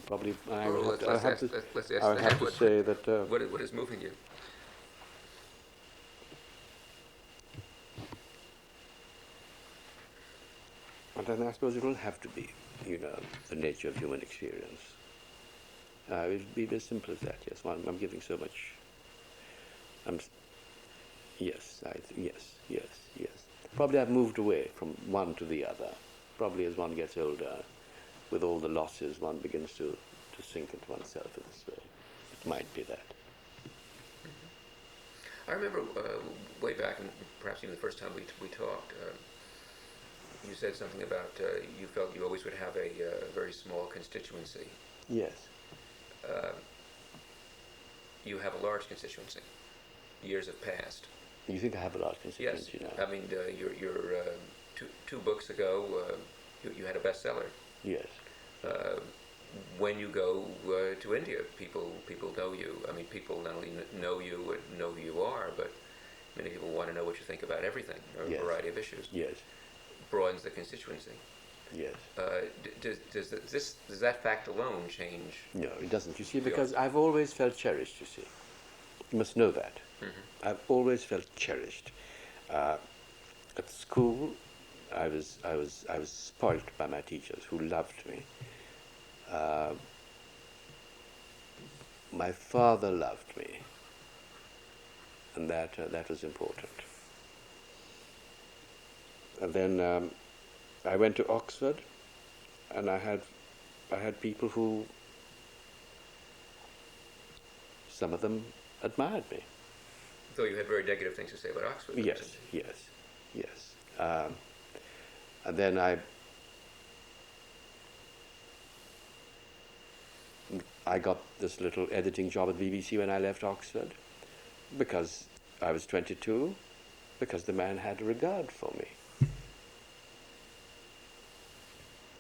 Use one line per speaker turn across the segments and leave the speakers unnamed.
Probably,
Well, let's ask
I would have
that.
to say that.
What is moving you?
And then I suppose it will have to be, the nature of human experience. It will be as simple as that. Yes, I'm giving so much. I'm, yes, yes. Probably I've moved away from one to the other. Probably as one gets older, with all the losses, one begins to sink into oneself in this way. It might be that.
I remember way back, and perhaps even the first time we talked, you said something about you felt you always would have a very small constituency.
Yes.
Uh, you have a large constituency. Years have passed.
You think I have a large
Yes,
constituency now?
I mean, your two books ago, you had a bestseller.
Yes.
Uh, when you go to India, people know you. I mean, people not only know you and know who you are, but many people want to know what you think about everything, or
Yes.
a variety of issues.
Yes.
Broadens the constituency.
Yes.
Does that fact alone change?
No, it doesn't. You see, because I've always felt cherished. You see, you must know that.
Mm-hmm.
I've always felt cherished. At school, I was spoilt by my teachers who loved me. My father loved me, and that was important. And then I went to Oxford, and I had people who, some of them admired me.
Though you had very negative things to say about Oxford.
Yes, yes. And then I got this little editing job at the BBC when I left Oxford, because I was 22, because the man had a regard for me.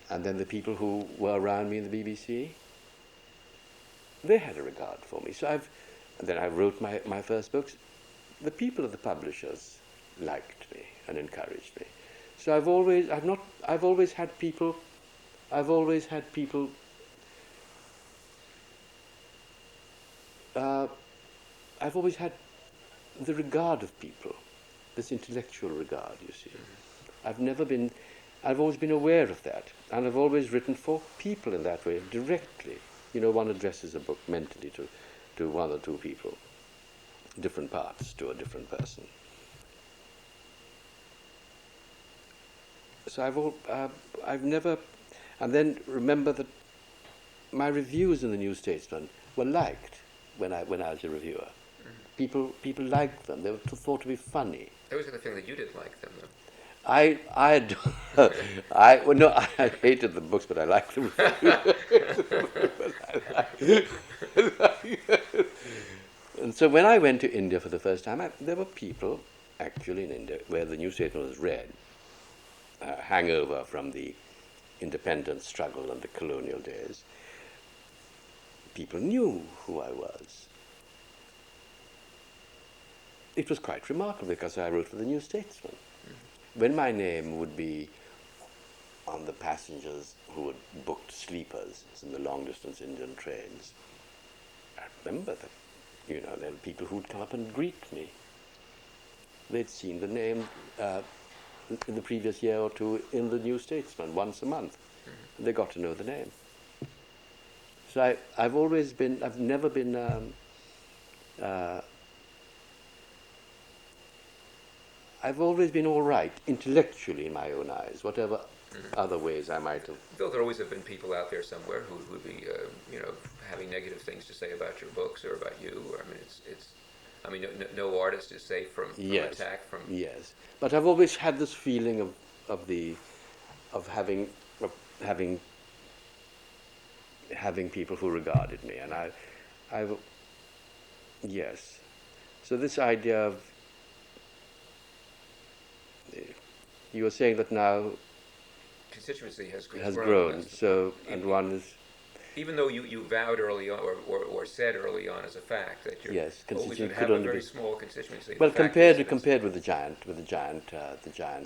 And then the people who were around me in the BBC, they had a regard for me. And then I wrote my first books. The people of the publishers liked me and encouraged me. So I've always had people I've always had the regard of people, this intellectual regard, you see. I've always been aware of that, and I've always written for people in that way, directly. One addresses a book mentally to one or two people, different parts to a different person. So I've never, and then remember that my reviews in the New Statesman were liked when I was a reviewer.
Mm-hmm.
People liked them. They were thought to be funny.
I always had the feeling that you didn't like them, though.
I hated the books, but I liked them. And so when I went to India for the first time, there were people actually in India where the New Statesman was read, hangover from the independence struggle and the colonial days. People knew who I was. It was quite remarkable because I wrote for the New Statesman. Mm-hmm. When my name would be on the passengers who had booked sleepers in the long-distance Indian trains, I remember that, there were people who would come up and greet me. They'd seen the name in the previous year or two in the New Statesman once a month. Mm-hmm. And they got to know the name. So I've never been I've always been all right intellectually in my own eyes, whatever other ways I might have.
Though there always have been people out there somewhere who would be, having negative things to say about your books or about you. I mean, no artist is safe from attack.
Yes, but I've always had this feeling of having people who regarded me, and yes. So this idea of, you were saying that now
constituency has
grown. So, and one is,
even though you vowed early on, or said early on as a fact that you're always going to have a very small constituency.
Well, compared with the giant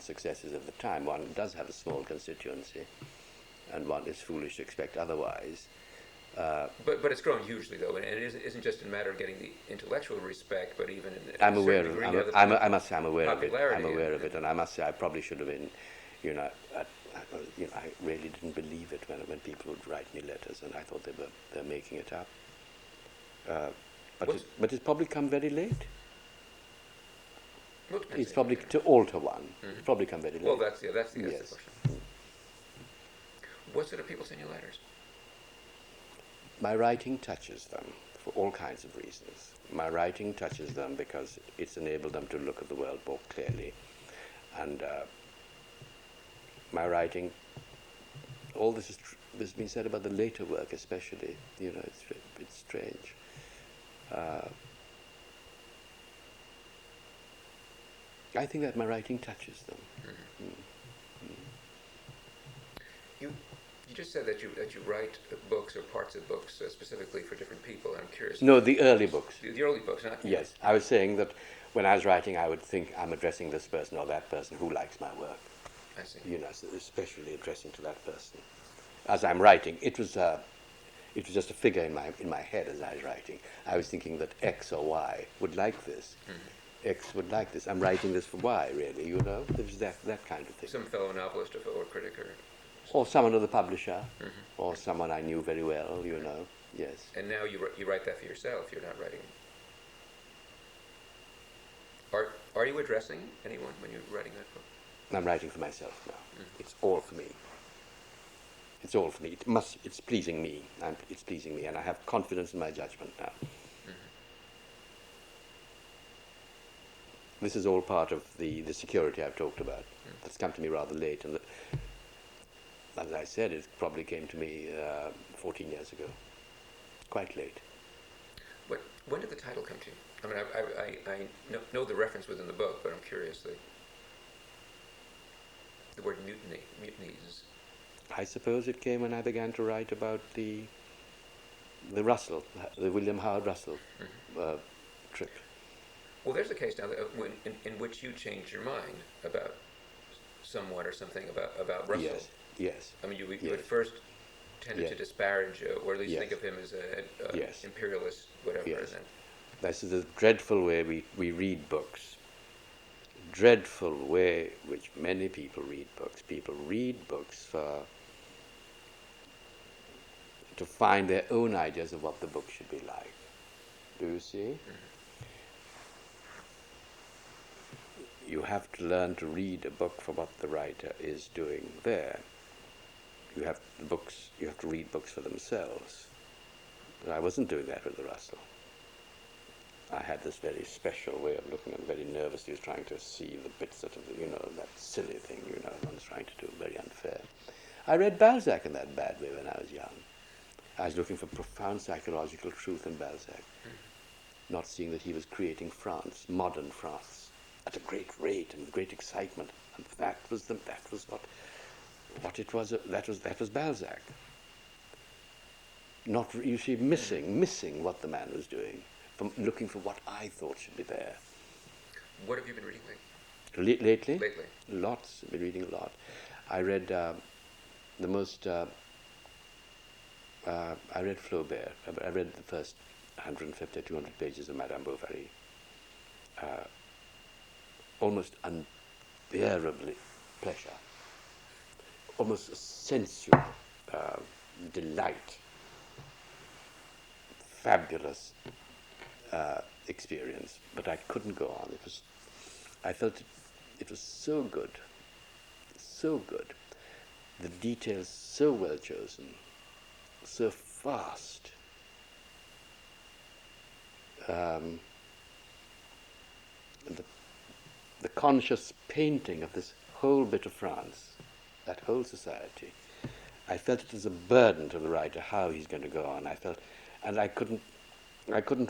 successes of the time, one does have a small constituency, and one is foolish to expect otherwise.
But it's grown hugely though, and it isn't just a matter of getting the intellectual respect, but even in
I'm
a
aware
certain
of.
degree of the
I must say I'm aware of it.
popularity.
I'm aware of it, and I must say I probably should have been, you know, I really didn't believe it when people would write me letters, and I thought they're making it up. But it's probably come very late.
Well,
It's probably to alter one. It's probably come very late.
Well, that's the
Yes.
question. What sort of people send you letters?
My writing touches them for all kinds of reasons. My writing touches them because it's enabled them to look at the world more clearly. And my writing, all this has been said about the later work especially, you know, it's strange. I think that my writing touches them.
You just said that you write books or parts of books specifically for different people. I'm curious.
No, the early books.
The early books, not
Yes, I was saying that when I was writing, I would think I'm addressing this person or that person who likes my work.
I see.
You know, so especially addressing to that person. As I'm writing, it was just a figure in my head as I was writing. I was thinking that X or Y would like this. X would like this. I'm writing this for Y, really. You know, there's that kind of thing.
Some fellow novelist or critic
Or someone of the publisher, or someone I knew very well. You know, yes.
And now you write that for yourself. You're not writing. Are you addressing anyone when you're writing that book?
I'm writing for myself now. It's all for me. It's all for me. It's pleasing me. It's pleasing me, and I have confidence in my judgment now. This is all part of the security I've talked about. That's come to me rather late, and as I said, it probably came to me 14 years ago. Quite late.
When did the title come to you? I mean, I know the reference within the book, but I'm curious. The word mutinies.
I suppose it came when I began to write about the Russell, the William Howard Russell trip.
Well, there's a case now in which you changed your mind about someone or something about Russell.
Yes.
I mean, you at first tended to disparage, or at least think of him as an imperialist, whatever.
Yes. This is a dreadful way we read books. Dreadful way which many people read books. People read books to find their own ideas of what the book should be like. Do you see? You have to learn to read a book for what the writer is doing there. You have to read books for themselves. But I wasn't doing that with the Russell. I had this very special way of looking and very nervously was trying to see the bits of that silly thing, I was trying to do, very unfair. I read Balzac in that bad way when I was young. I was looking for profound psychological truth in Balzac, not seeing that he was creating France, modern France, at a great rate and with great excitement, and that was what it was. That was Balzac. Not missing what the man was doing, from looking for what I thought should be there.
What have you been reading lately?
Lately?
Lately.
Lots. I've been reading a lot. I read I read Flaubert. I read the first 150 or 200 pages of Madame Bovary. Almost unbearably pleasure. Almost a sensual delight. Fabulous experience, but I couldn't go on. I felt it was so good, so good. The details so well chosen, so fast. The conscious painting of this whole bit of France, that whole society. I felt it was a burden to the writer how he's going to go on. And I couldn't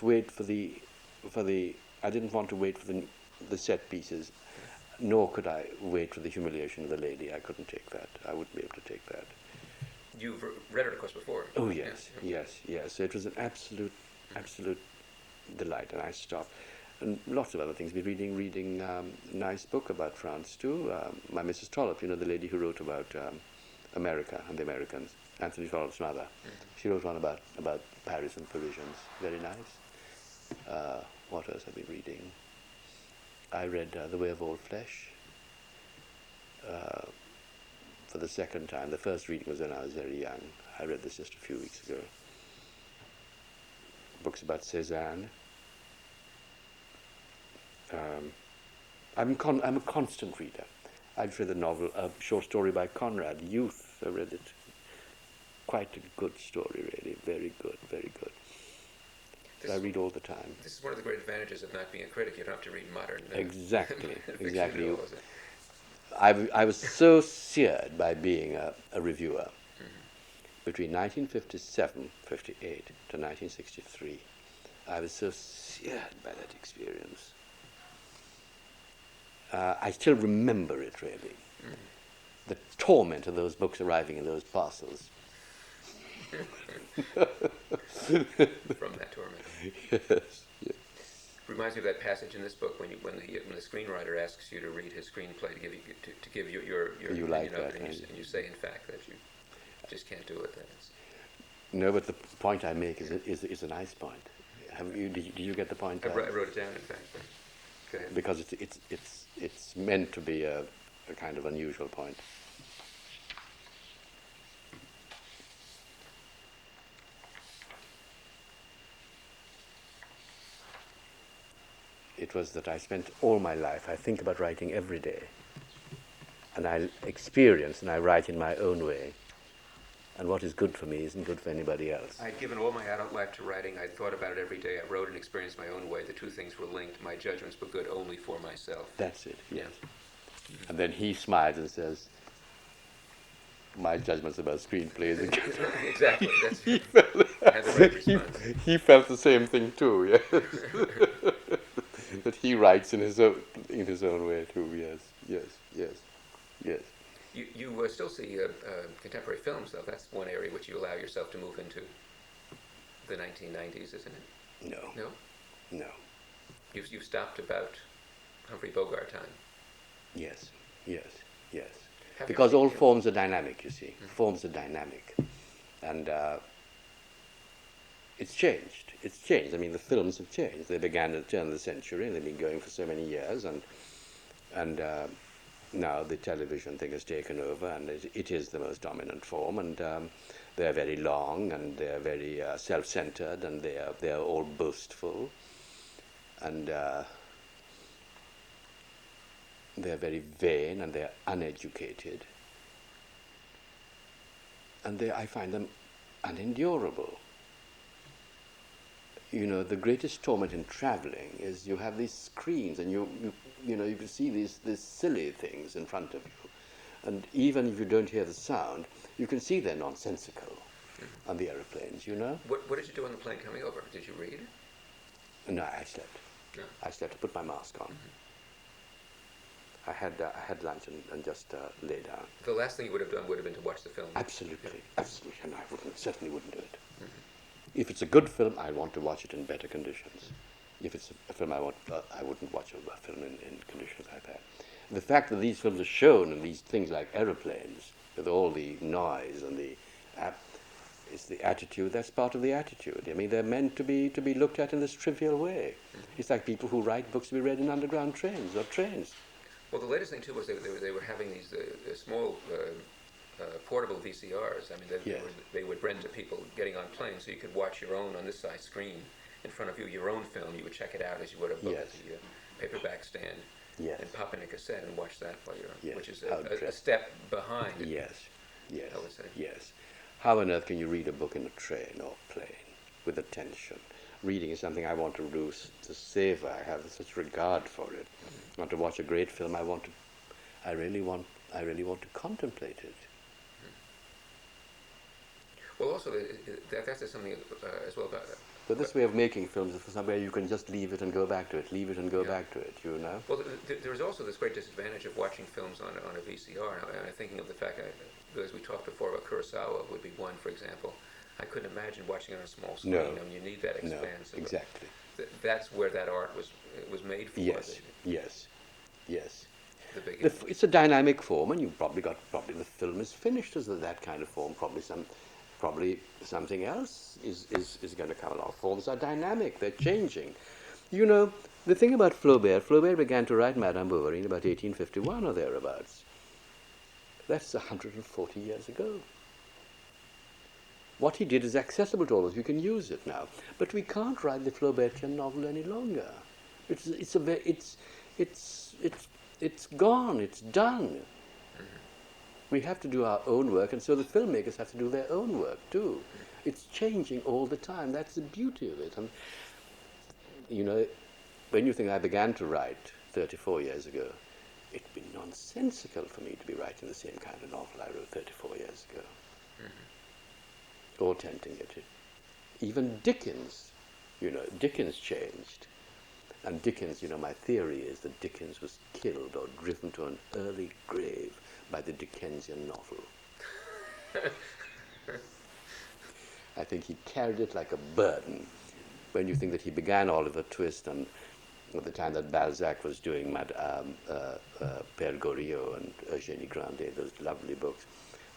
wait for the. I didn't want to wait for the set pieces, nor could I wait for the humiliation of the lady. I couldn't take that. I wouldn't be able to take that.
You've read it, of course, before.
Oh yes. So it was an absolute delight, and I stopped. And lots of other things. Been reading nice book about France too. My Mrs. Trollope, the lady who wrote about America and the Americans, Anthony Trollope's mother. She wrote one about Paris and Parisians. Very nice. What else have I been reading? I read The Way of All Flesh for the second time. The first reading was when I was very young. I read this just a few weeks ago. Books about Cézanne. I'm a constant reader. I've read a short story by Conrad, Youth. I read it. Quite a good story, really. Very good, very good. I read all the time.
This is one of the great advantages of not being a critic. You don't have to read modern.
Exactly, exactly.
All, is it?
I was so seared by being a reviewer between 1957, 58 to 1963. I was so seared by that experience. I still remember it, really. The torment of those books arriving in those parcels.
From that torment.
Yes, yes.
Reminds me of that passage in this book when the screenwriter asks you to read his screenplay to give you your
You
opinion
like
of
that,
it, and you say in fact that you just can't do it. Then
No, but the point I make is a nice point. Did you get the point?
I wrote it down, in fact. Go ahead.
Because it's meant to be a kind of unusual point. It was that I spent all my life, I think about writing every day. And I experience and I write in my own way. And what is good for me isn't good for anybody else.
I'd given all my adult life to writing. I thought about it every day. I wrote and experienced my own way. The two things were linked. My judgments were good only for myself.
That's it, yes. And then he smiles and says, my judgments about screenplays.
Exactly. That's
he, felt,
the right response.
he felt the same thing too, yes. That he writes in his own way too, yes.
You still see contemporary films, though. That's one area which you allow yourself to move into. The 1990s, isn't it? No. You've stopped about Humphrey Bogart time.
Yes.
Have
Because
you
all
seen
forms are dynamic, you see. Forms are dynamic. And it's changed. I mean, the films have changed. They began at the turn of the century, and they've been going for so many years, and now the television thing has taken over, and it is the most dominant form, and they're very long, and they're very self-centered, and they're all boastful, and they're very vain, and they're uneducated, and I find them unendurable. You know, the greatest torment in traveling is you have these screens, and you can see these silly things in front of you, and even if you don't hear the sound, you can see they're nonsensical on the aeroplanes. You know.
What did you do on the plane coming over? Did you read?
No, I slept.
No.
I slept. I put my mask on. I had lunch and just lay down.
The last thing you would have done would have been to watch the film.
Absolutely. No, I certainly wouldn't do it. If it's a good film, I want to watch it in better conditions. If it's a film I wouldn't watch a film in conditions like that. The fact that these films are shown in these things like aeroplanes, with all the noise and it's the attitude, that's part of the attitude. I mean, they're meant to be looked at in this trivial way. It's like people who write books to be read in underground trains or trains.
Well, the latest thing, too, was they were having these small portable VCRs. I mean, they would rent to people getting on planes, so you could watch your own on this size screen in front of you, your own film. You would check it out as you would a book at the paperback stand, and pop in a cassette and watch that while you're on, which is a step behind.
Yes.
I would say.
Yes. How on earth can you read a book in a train or plane with attention? Reading is something I want to savor. I have such regard for it. I want to watch a great film. I really want to contemplate it.
Well, also, that's something as well about that.
But this way of making films is for somewhere you can just leave it and go back to it, back to it, you know?
Well, there's also this great disadvantage of watching films on a VCR. And I'm thinking of the fact that, as we talked before about Kurosawa, would be one, for example. I couldn't imagine watching it on a small screen.
No.
I mean, you need that expanse.
No, exactly.
That's where that art was made for.
Yes.
The big image.
It's a dynamic form, and you've probably the film is finished as that kind of form. Probably something else is going to come along. Forms are dynamic; they're changing. You know, the thing about Flaubert began to write Madame Bovary in about 1851 or thereabouts. That's 140 years ago. What he did is accessible to all of us. You can use it now, but we can't write the Flaubertian novel any longer. It's gone. It's done. We have to do our own work, and so the filmmakers have to do their own work too. It's changing all the time. That's the beauty of it. And you know, when you think I began to write 34 years ago, it'd be nonsensical for me to be writing the same kind of novel I wrote 34 years ago. All tempting it. Even Dickens, Dickens changed. And Dickens, my theory is that Dickens was killed or driven to an early grave by the Dickensian novel. I think he carried it like a burden. When you think that he began Oliver Twist and at the time that Balzac was doing Père Goriot and Eugénie Grandet, those lovely books,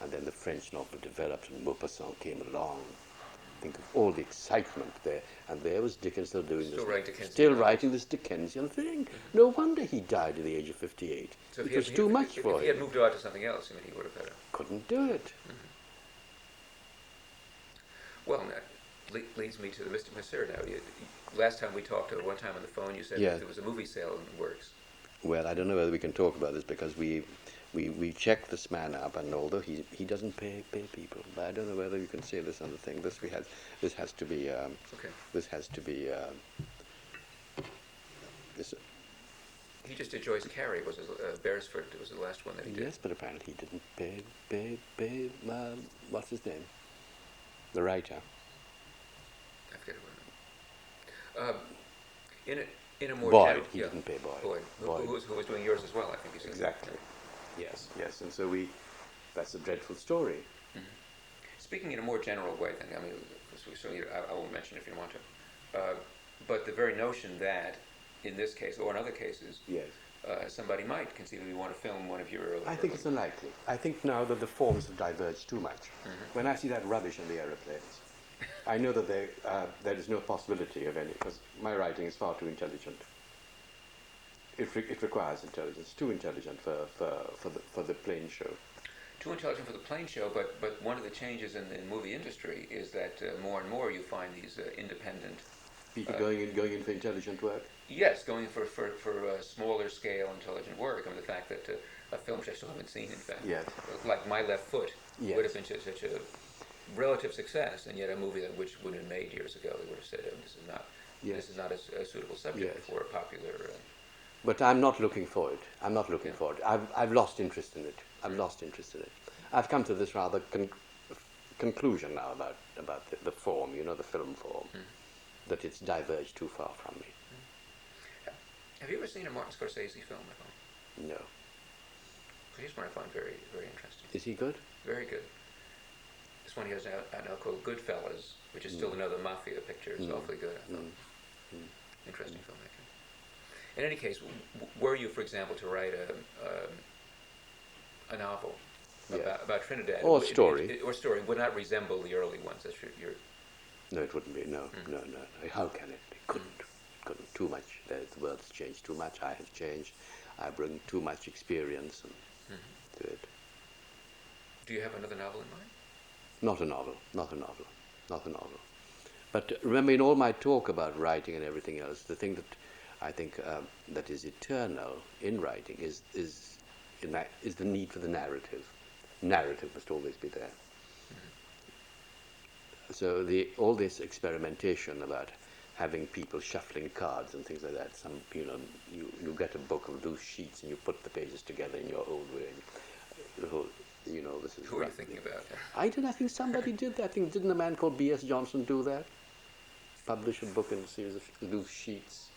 and then the French novel developed and Maupassant came along. Think of all the excitement there, and there was Dickens still doing writing this Dickensian thing. No wonder he died at the age of 58.
So
it was too much for him.
If he had moved on to something else, he would have had
couldn't do it.
Well, that leads me to the Mystic Monsieur now. Last time we talked, one time on the phone, you said
Yeah.
that there was a movie sale in the works.
Well, I don't know whether we can talk about this because we checked this man up, and although he doesn't pay people, but I don't know whether you can say this on the thing. This has to be.
Okay.
This has to be. This.
He just did Joyce Carey. Was Beresford? It was the last one that he did.
Yes, but apparently he didn't pay. What's his name? The writer.
I forget what. In a more
Boyd. He didn't pay Boyd.
Boyd. Who was doing yours as well? I think you said.
Exactly. Yes. And so that's a dreadful story.
Speaking in a more general way, then, certainly I won't mention if you don't want to, but the very notion that, in this case or in other cases,
yes,
somebody might conceivably want to film one of your early.
I think it's unlikely. I think now that the forms have diverged too much. When I see that rubbish in the aeroplanes, I know that there is no possibility of any, because my writing is far too intelligent. It requires intelligence, too intelligent for the plane show.
Too intelligent for the plane show, but one of the changes in the movie industry is that more and more you find these independent
people going in for intelligent work.
Yes, going for smaller scale intelligent work. I mean, the fact that a film which I still haven't seen, in fact,
yes,
like My Left Foot,
yes,
would have been such a relative success, and yet a movie which would have been made years ago, they would have said, oh, this is not a suitable subject for a popular.
But I'm not looking for it. For it. I've lost interest in it. I've come to this rather conclusion now about the form, the film form, that it's diverged too far from me.
Have you ever seen a Martin Scorsese film at all?
No.
Here's one I find very, very interesting.
Is he good?
Very good. This one he has now called Goodfellas, which is still another mafia picture. It's awfully good, I thought. Interesting filmmaking. In any case, were you, for example, to write a novel about Trinidad,
or story,
would not resemble the early ones? That's
No, it wouldn't be. No. How can it? It couldn't. Too much. The world has changed too much. I have changed. I bring too much experience to it.
Do you have another novel in mind?
Not a novel. But remember, in all my talk about writing and everything else, the thing that I think that is eternal in writing is the need for the narrative. Narrative must always be there. So all this experimentation about having people shuffling cards and things like that. You get a book of loose sheets and you put the pages together in your old way. This is.
Who are you thinking about?
I think somebody did that. Didn't a man called B.S. Johnson do that? Publish a book in a series of loose sheets.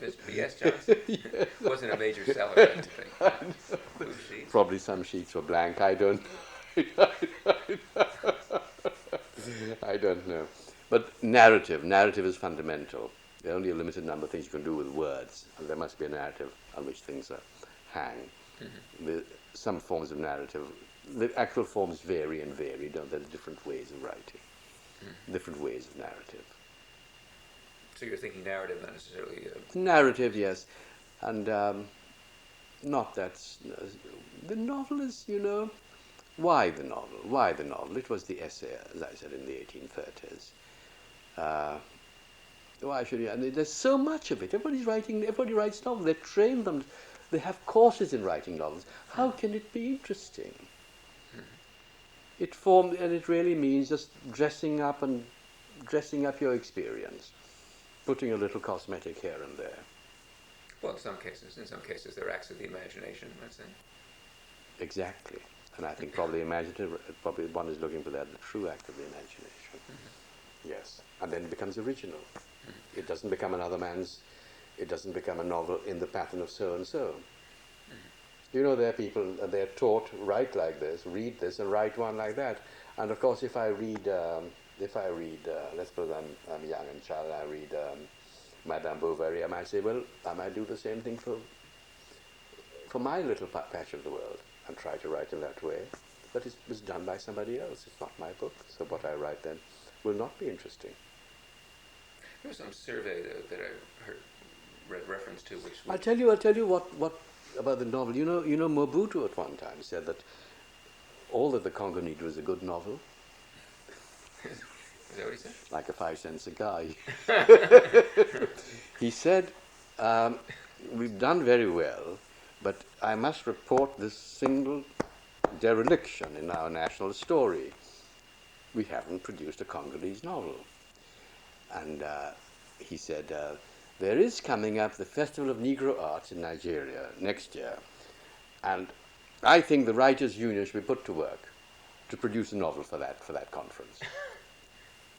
This B.S. Johnson wasn't a major seller, I don't think. Loose sheets?
Probably some sheets were blank. I don't know. But narrative is fundamental. There are only a limited number of things you can do with words, and there must be a narrative on which things are hang. Some forms of narrative, the actual forms vary and vary, don't they? There are different ways of writing, different ways of narrative.
So you're thinking narrative, not necessarily...
Narrative, yes. And not that... the novel is, why the novel? Why the novel? It was the essay, as I said, in the 1830s. Why should you? I mean, there's so much of it. Everybody writes novels. They train them. They have courses in writing novels. How can it be interesting? And it really means just dressing up your experience, putting a little cosmetic here and there.
Well, in some cases, they're acts of the imagination, let's say.
Exactly. And I think probably one is looking for that, the true act of the imagination. Yes. And then it becomes original. It doesn't become it doesn't become a novel in the pattern of so and so. There are people, they're taught, write like this, read this, and write one like that. And of course, if I read, let's suppose I'm young and child, I read Madame Bovary, I might say, well, I might do the same thing for my little patch of the world and try to write in that way. But it was done by somebody else. It's not my book. So what I write then will not be interesting.
There was some survey that I read reference to, which...
I'll tell you what about the novel. Mobutu at one time said that all that the Congo needed was a good novel.
Is that what he said?
Like a 5-cent cigar. He said, we've done very well, but I must report this single dereliction in our national story. We haven't produced a Congolese novel. And he said, there is coming up the Festival of Negro Arts in Nigeria next year. And I think the Writers' Union should be put to work to produce a novel for that conference.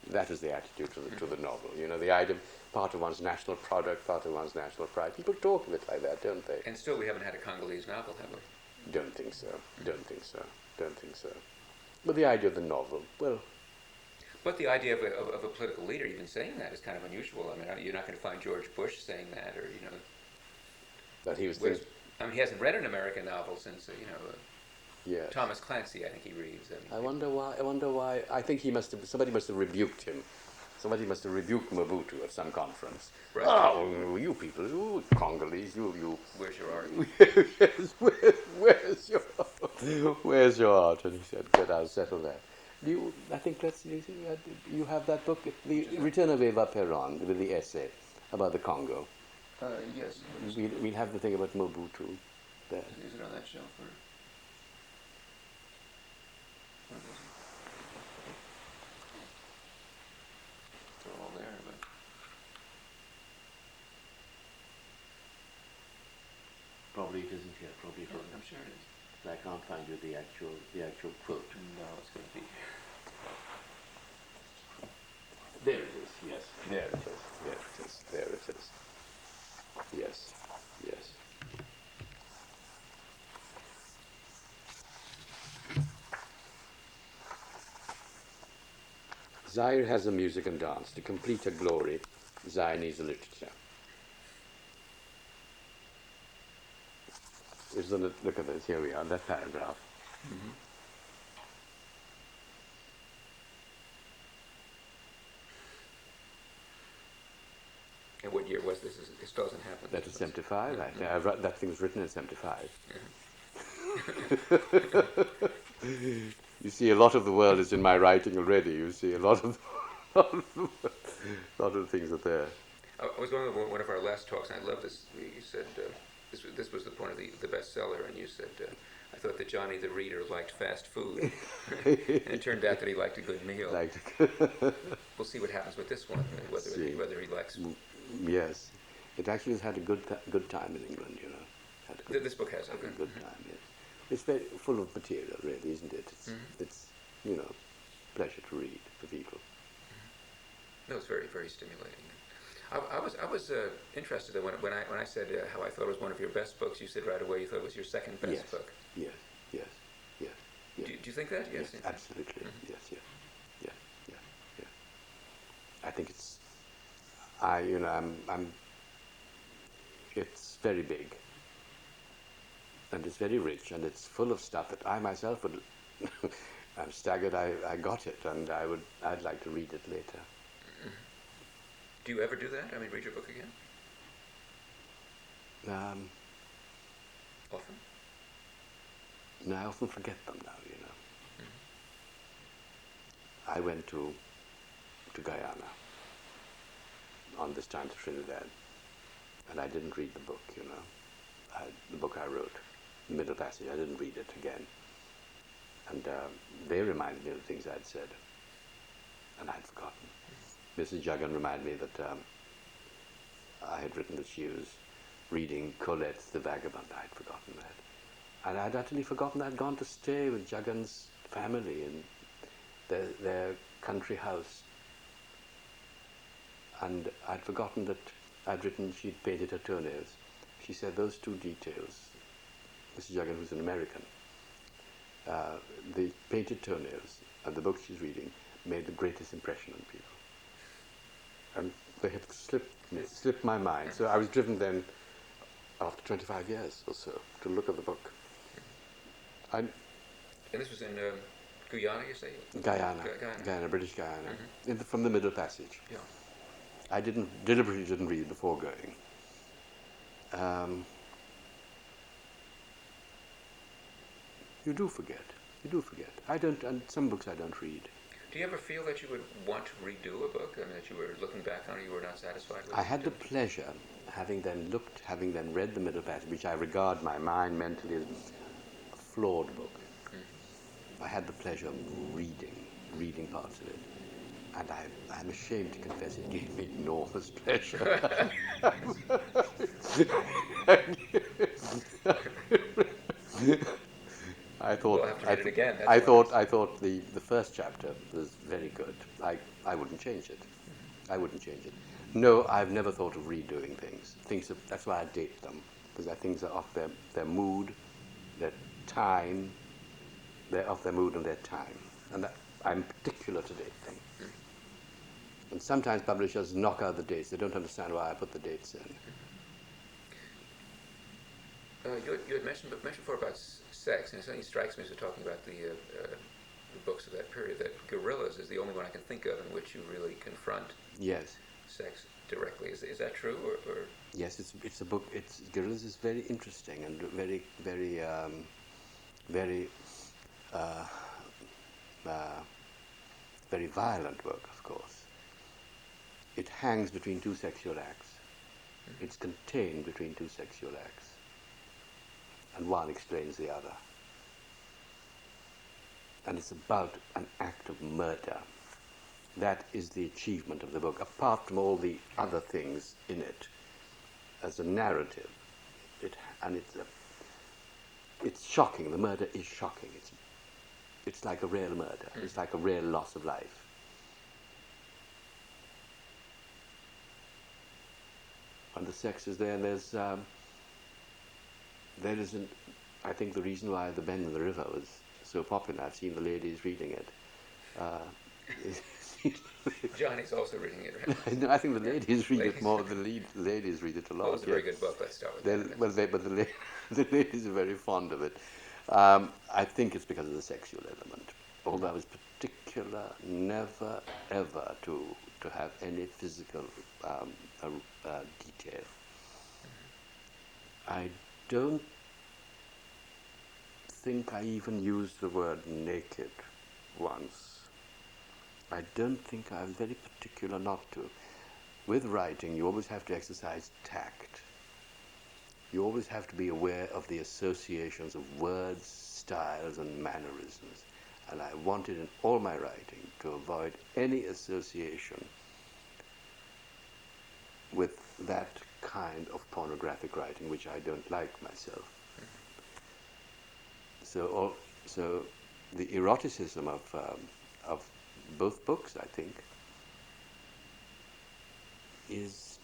That is the attitude to the novel. The idea of part of one's national product, part of one's national pride. People talk of it like that, don't they?
And still we haven't had a Congolese novel, have we?
Don't think so. Don't think so. But the idea of the novel, well...
But the idea of a political leader even saying that is kind of unusual. I mean, you're not going to find George Bush saying that, or
That he was.
He hasn't read an American novel since
Yes.
Thomas Clancy. I think he reads.
I wonder why. I think somebody must have rebuked him. Somebody must have rebuked Mobutu at some conference.
Right.
Oh, you people, you Congolese, you.
Where's your art?
Yes, where's your art? And he said, "Good, I'll settle that." I think you have that book, The Return of Eva Peron, with the essay about the Congo.
Yes.
We'll have the thing about Mobutu there.
Is it on that shelf? Or? They're all there, but...
Probably it isn't here. Probably it isn't.
I'm sure it is.
I can't find you the actual quote.
No, it's going to be...
There it is, yes. There it is. Yes. Zaire has a music and dance. To complete her glory, Zaire needs a literature. Look at this, here we are, that paragraph.
Mm-hmm. And what year was this? This doesn't happen.
That is 75.
Yeah.
That thing was written in 75.
Yeah.
You see, a lot of the world is in my writing already. You see, a lot of the things are there.
I was going to one of our last talks, and I love this. You said this was the point of the bestseller, and you said, I thought that Johnny the Reader liked fast food, and it turned out that he liked a good meal. We'll see what happens with this one, whether he likes.
Yes, it actually has had a good time in England,
This book has
a good time. Yes, it's very full of material, really, isn't it? It's pleasure to read for people.
No, it's very, very stimulating. I was interested that when I said how I thought it was one of your best books, you said right away you thought it was your second best book.
Yes.
Do you think that?
Yes, absolutely. Mm-hmm. Yes. I think it's. It's very big. and it's very rich, and it's full of stuff that I myself would. I'm staggered I got it, and I'd like to read it later.
Do you ever do that? I mean, read your book again? Often?
No, I often forget them now, you know. I went to Guyana on this time to Trinidad, and I didn't read the book, you know. The book I wrote, The Middle Passage, I didn't read it again. And they reminded me of the things I'd said, and I'd forgotten. Mrs. Juggin reminded me that I had written that she was reading Colette's The Vagabond. I'd forgotten that. And I'd utterly forgotten I'd gone to stay with Juggin's family in their country house. And I'd forgotten that I'd written she'd painted her toenails. She said those two details, Mrs. Juggin, who's an American, the painted toenails and the book she's reading made the greatest impression on people. And they had slipped my mind. So I was driven then, after 25 years or so, to look at the book.
And this was in Guyana, you say?
Guyana, British Guyana, from the Middle Passage.
Yeah.
I deliberately didn't read it before going. You do forget. I don't, and some books I don't read.
Do you ever feel that you would want to redo a book? I mean, that you were looking back on it, you were not satisfied with it?
I had the pleasure, having then read The Middle Passage, which I regard my mind mentally as a flawed book. I had the pleasure of reading parts of it. And I'm ashamed to confess it gave me enormous pleasure. I thought
we'll have to read it again.
I thought the first chapter was very good. I wouldn't change it. I wouldn't change it. No, I've never thought of redoing things. That's why I date them, because things are off their mood, their time. They're off their mood and their time, and I'm particular to date things. And sometimes publishers knock out the dates. They don't understand why I put the dates in.
You had mentioned before about sex, and it certainly strikes me as we're talking about the books of that period that Gorillas is the only one I can think of in which you really confront sex directly. Is that true, or?
Yes, it's a book. Gorillas is very interesting and very very violent work, of course. It hangs between two sexual acts. It's contained between two sexual acts. And one explains the other. And it's about an act of murder. That is the achievement of the book, apart from all the other things in it. As a narrative, it's shocking. The murder is shocking. It's like a real murder. It's like a real loss of life. And the sex is there, and there isn't. I think the reason why The Bend in the River was so popular, I've seen the ladies reading it.
Johnny's also reading it, right?
No, I think the ladies read it more. The ladies read it a lot.
Well, it's a very good book. Let's start with that.
But the ladies are very fond of it. I think it's because of the sexual element. Although I was particular, never ever to have any physical detail. I don't think I even used the word naked once. I don't think I was very particular not to. With writing, you always have to exercise tact. You always have to be aware of the associations of words, styles, and mannerisms. And I wanted in all my writing to avoid any association with that kind of pornographic writing, which I don't like myself. So the eroticism of both books, I think, is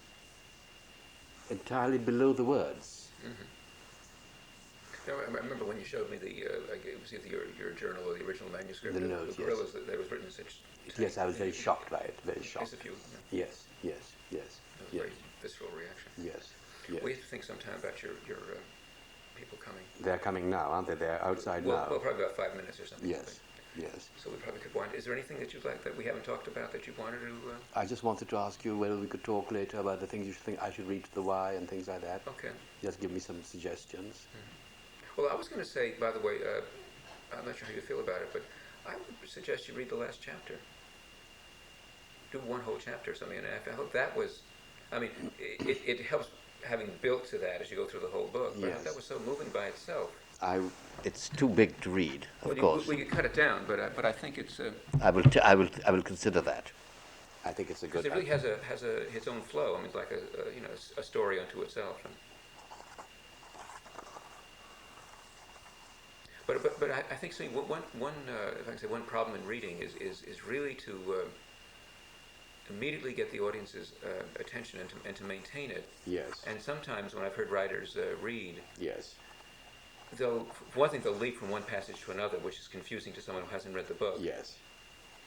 entirely below the words.
No, I remember when you showed me it was either your journal or the original manuscript.
The notes,
the Gorillas, that was written in such.
Yes, I was very shocked by it. Very shocked.
As if you.
Yes.
That was a very visceral reaction.
Yes.
We have to think sometime about your people coming.
They're coming now, aren't they? They're outside now.
Well, probably about 5 minutes or something.
Yes, yes.
So we probably could wind. Is there anything that you'd like that we haven't talked about that you wanted to?
I just wanted to ask you whether we could talk later about the things you think I should read to the Y and things like that.
Okay.
Just give me some suggestions.
Mm-hmm. Well, I was going to say, by the way, I'm not sure how you feel about it, but I would suggest you read the last chapter. Do one whole chapter or something, and I hope that was. I mean, it helps having built to that as you go through the whole book. But I thought that was so moving by itself.
It's too big to read, of course.
We could cut it down, but I think it's.
I will consider that. I think it's a good.
Because it really has its own flow. I mean, it's like a story unto itself. But I think so. One if I can say one problem in reading is really to immediately get the audience's attention and to maintain it.
Yes.
And sometimes when I've heard writers read.
Yes.
For one thing, they'll leap from one passage to another, which is confusing to someone who hasn't read the book.
Yes.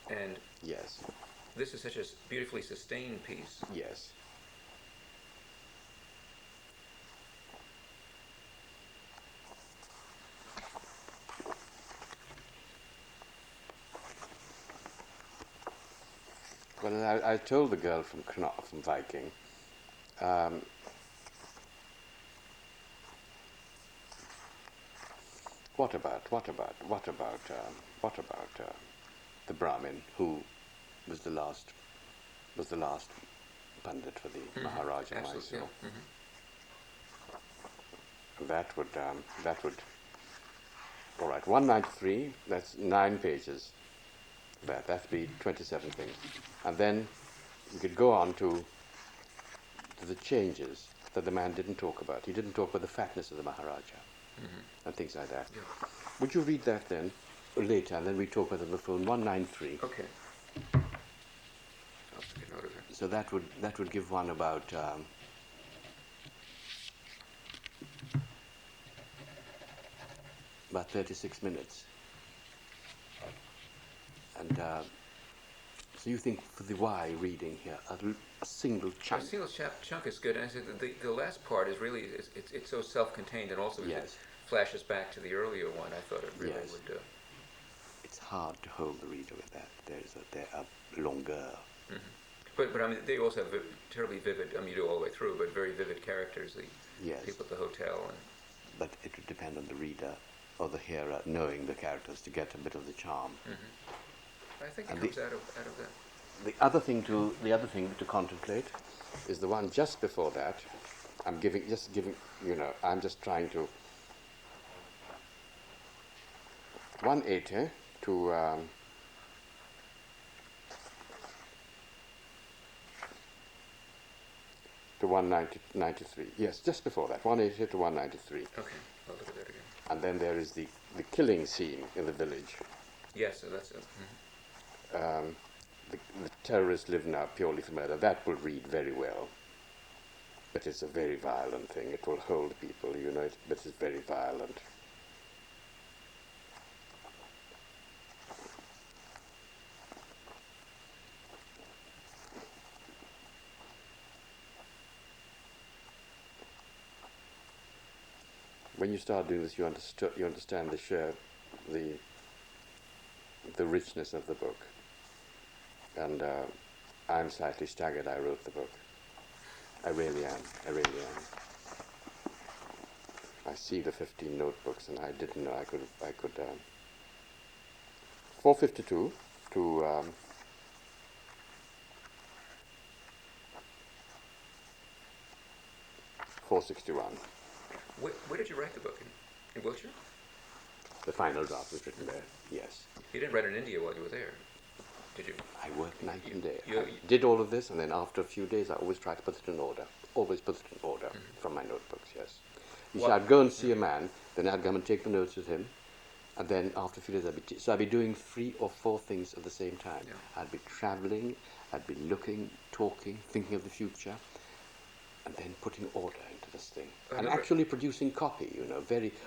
And
yes.
This is such a beautifully sustained piece.
Yes. Well, I told the girl from Viking, what about the Brahmin who was the last Pandit for the Maharaja Mysore?
Yeah.
That would all right, 193, that's 9 pages. That'd be 27 things. And then you could go on to the changes that the man didn't talk about. He didn't talk about the fatness of the Maharaja and things like that.
Yeah.
Would you read that then later, and then we talk about it on the phone? 193.
Okay. I'll take a note of it.
So that would give one about about 36 minutes. And so you think for the Y reading here, a single chunk?
A single chunk is good. And I said the last part is really, it's so self-contained, and also it flashes back to the earlier one. I thought it really would...
It's hard to hold the reader with that. There are longer.
Mm-hmm. But I mean, they also have terribly vivid, I mean, you do all the way through, but very vivid characters, the people at the hotel.
But it would depend on the reader or the hearer knowing the characters to get a bit of the charm.
Mm-hmm. I think it comes out of that.
The other thing to contemplate is the one just before that. I'm just trying to 180 to 193. Yes, just before that, 180 to 193.
Okay, I'll look at that again.
And then there is the killing scene in the village.
Yes, so that's it. Mm-hmm.
The terrorists live now purely for murder. That will read very well. But it's a very violent thing. It will hold people, but it's very violent. When you start doing this, you understand the richness of the book. And I'm slightly staggered I wrote the book. I really am. I see the 15 notebooks, and I didn't know I could 452 to 461.
Where did you write the book? In Wiltshire?
The final draft was written there, yes.
You didn't write it in India while you were there, did you?
I worked night and day. I did all of this, and then after a few days, I always tried to put it in order. From my notebooks, yes. You see, I'd go and see a man, then I'd come and take the notes with him, and then after a few days, I'd be doing 3 or 4 things at the same time. Yeah. I'd be traveling, I'd be looking, talking, thinking of the future, and then putting order into this thing. And actually producing copy,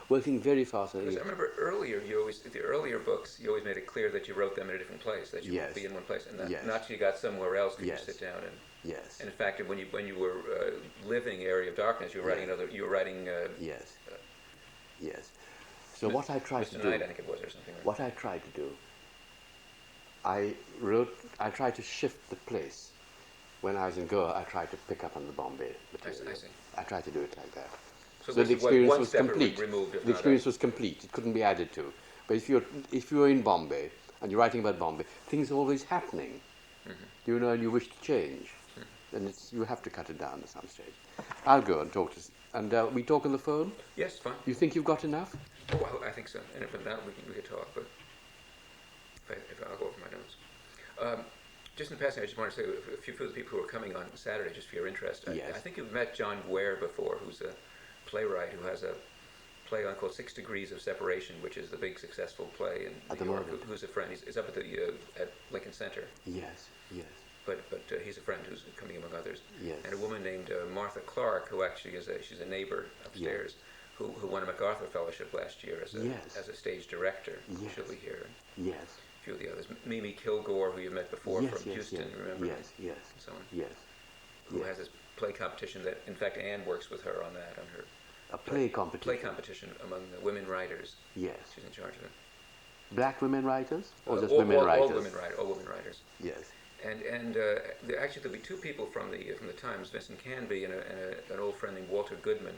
working very fast.
Because I remember earlier, the earlier books, you always made it clear that you wrote them in a different place, that you would be in one place, and not till you got somewhere else could you sit down and...
Yes.
And in fact, when you were living Area of Darkness, you were writing
Yes. So what I tried to
Mr.
do,
Knight, I think it was, or something.
what I tried to do, I tried to shift the place. When I was in Goa, I tried to pick up on the Bombay material.
I see.
I tried to do it like that.
So
So the
basically,
experience
one
was
step
complete.
removed, if
The
not
experience was complete. It couldn't be added to. But if you're in Bombay and you're writing about Bombay, things are always happening. You know, and you wish to change, then you have to cut it down at some stage. I'll go and talk to, and we talk on the phone.
Yes, fine.
You think you've got enough?
Oh, I think so. And if not, we could talk. But if I'll go over my notes. Just in passing, I just want to say a few of the people who are coming on Saturday, just for your interest.
Yes.
I think you've met John Guare before, who's a playwright who has a play on called 6 Degrees of Separation, which is the big successful play in
At the
New York.
moment.
Who's a friend? He's up at Lincoln Center.
Yes, yes.
But he's a friend who's coming among others.
Yes.
And a woman named Martha Clark, who actually she's a neighbor upstairs, who won a MacArthur Fellowship last year as a stage director.
Yes.
She'll be here.
Yes.
A few of the others. Mimi Kilgore, who you met before from Houston, remember?
Yes, yes.
And so on.
Yes.
Who has this play competition that, in fact, Anne works with her on that, on her
A play competition.
play competition among the women writers.
Yes.
She's in charge of it.
Black women writers or just
all,
women
all,
writers?
all women writers.
Yes.
And actually there'll be 2 people from the Times, Vincent Canby and an old friend named Walter Goodman,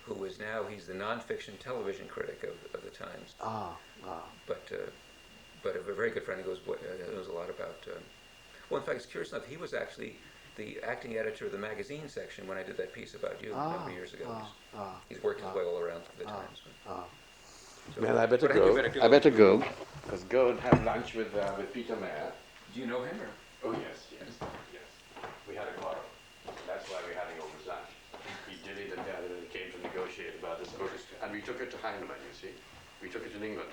who is now, he's the nonfiction television critic of the Times. But a very good friend who knows a lot about. Well, in fact, it's curious enough. He was actually the acting editor of the magazine section when I did that piece about you a number of years ago. He's worked his way all around the Times. So,
Well, I better
but I think
go.
you better go.
I better go. Let's go and have lunch with Peter Mayer.
Do you know him or?
Oh yes, yes, yes. We had a quarrel. That's why we're having over lunch. He dillied and dallied and came to negotiate about this book, and we took it to Heinemann. You see, we took it in England.